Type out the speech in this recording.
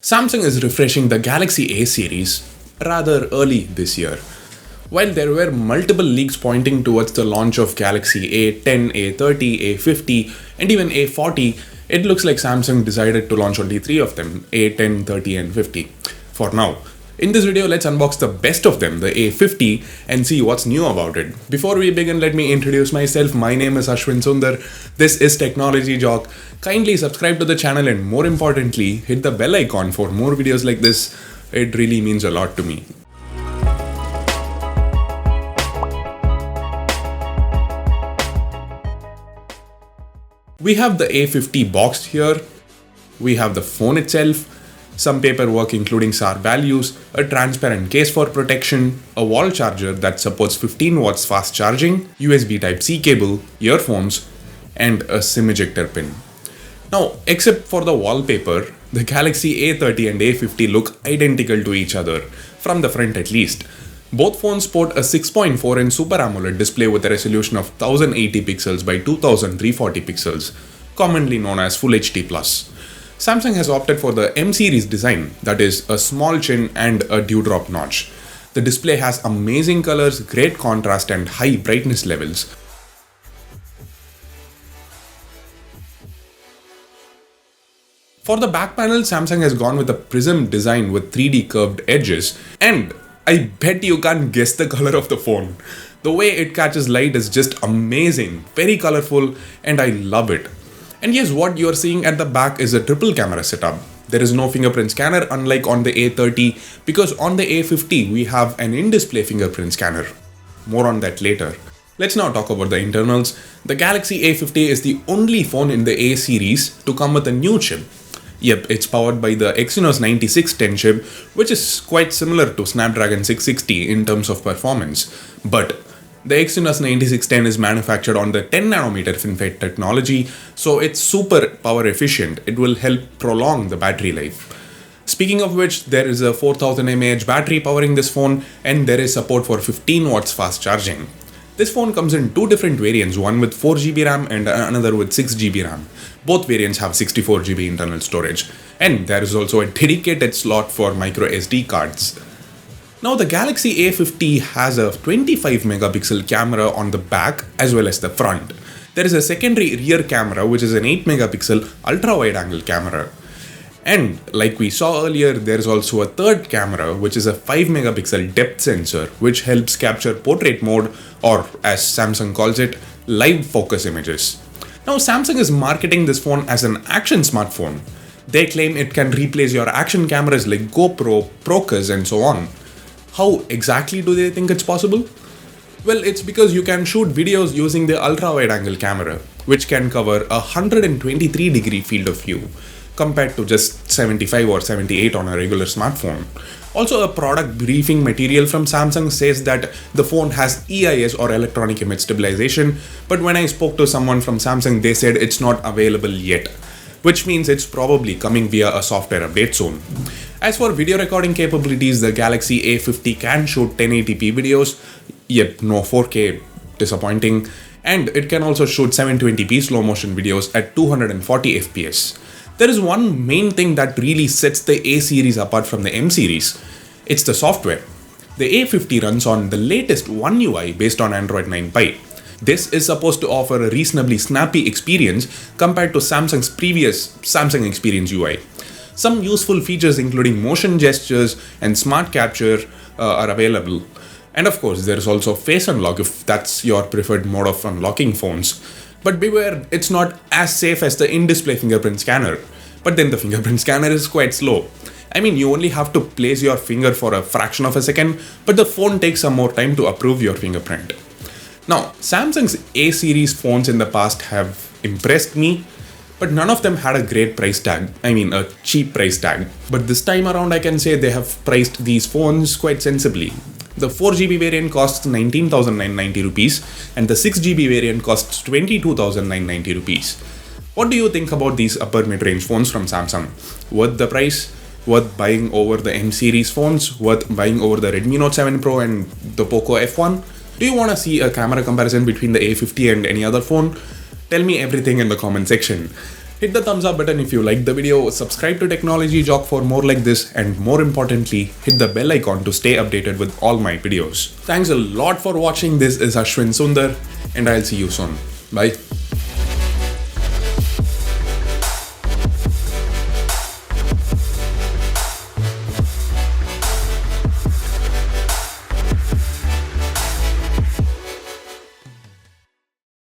Samsung is refreshing the Galaxy A series rather early this year. While there were multiple leaks pointing towards the launch of Galaxy A10, A30, A50, and even A40, it looks like Samsung decided to launch only three of them, A10, 30, and 50, for now. In this video, let's unbox the best of them, the A50, and see what's new about it. Before we begin, let me introduce myself. My name is Ashwin Sundar. This is Technology Jock. Kindly subscribe to the channel and more importantly, hit the bell icon for more videos like this. It really means a lot to me. We have the A50 boxed here. We have the phone itself, some paperwork including SAR values, a transparent case for protection, a wall charger that supports 15 watts fast charging, USB Type-C cable, earphones, and a SIM ejector pin. Now, except for the wallpaper, the Galaxy A30 and A50 look identical to each other, from the front at least. Both phones sport a 6.4-inch Super AMOLED display with a resolution of 1080 pixels by 2340 pixels, commonly known as Full HD+. Samsung has opted for the M series design, that is, a small chin and a dewdrop notch. The display has amazing colors, great contrast, and high brightness levels. For the back panel, Samsung has gone with a prism design with 3D curved edges, and I bet you can't guess the color of the phone. The way it catches light is just amazing, very colorful, and I love it. And yes, what you're seeing at the back is a triple camera setup. There is no fingerprint scanner unlike on the A30, because on the A50 we have an in-display fingerprint scanner. More on that later. Let's now talk about the internals. The Galaxy A50 is the only phone in the A series to come with a new chip. Yep, it's powered by the Exynos 9610 chip, which is quite similar to Snapdragon 660 in terms of performance. But the Exynos 9610 is manufactured on the 10nm FinFET technology, so it's super power efficient. It will help prolong the battery life. Speaking of which, there is a 4000 mAh battery powering this phone, and there is support for 15 watts fast charging. This phone comes in two different variants, one with 4GB RAM and another with 6GB RAM. Both variants have 64GB internal storage, and there is also a dedicated slot for micro SD cards. Now, the Galaxy A50 has a 25 megapixel camera on the back as well as the front. There is a secondary rear camera which is an 8 megapixel ultra wide angle camera. And like we saw earlier, there is also a third camera which is a 5 megapixel depth sensor which helps capture portrait mode, or as Samsung calls it, live focus images. Now, Samsung is marketing this phone as an action smartphone. They claim it can replace your action cameras like GoPro, Procus, and so on. How exactly do they think it's possible? Well, it's because you can shoot videos using the ultra-wide-angle camera, which can cover a 123-degree field of view, compared to just 75 or 78 on a regular smartphone. Also, a product briefing material from Samsung says that the phone has EIS or electronic image stabilization, but when I spoke to someone from Samsung, they said it's not available yet, which means it's probably coming via a software update soon. As for video recording capabilities, the Galaxy A50 can shoot 1080p videos, yep, no 4K, disappointing, and it can also shoot 720p slow motion videos at 240 fps. There is one main thing that really sets the A series apart from the M series. It's the software. The A50 runs on the latest One UI based on Android 9 Pie. This is supposed to offer a reasonably snappy experience compared to Samsung's previous Samsung Experience UI. Some useful features including motion gestures and smart capture are available. And of course, there is also face unlock if that's your preferred mode of unlocking phones. But beware, it's not as safe as the in-display fingerprint scanner. But then the fingerprint scanner is quite slow. I mean, you only have to place your finger for a fraction of a second, but the phone takes some more time to approve your fingerprint. Now, Samsung's A series phones in the past have impressed me, but none of them had a great price tag. I mean, a cheap price tag. But this time around, I can say they have priced these phones quite sensibly. The 4GB variant costs 19,990 rupees and the 6GB variant costs 22,990 rupees. What do you think about these upper mid-range phones from Samsung? Worth the price? Worth buying over the M series phones? Worth buying over the Redmi Note 7 Pro and the Poco F1? Do you want to see a camera comparison between the A50 and any other phone? Tell me everything in the comment section. Hit the thumbs up button if you liked the video, subscribe to Technology Jock for more like this, and more importantly, hit the bell icon to stay updated with all my videos. Thanks a lot for watching. This is Ashwin Sundar, and I'll see you soon. Bye.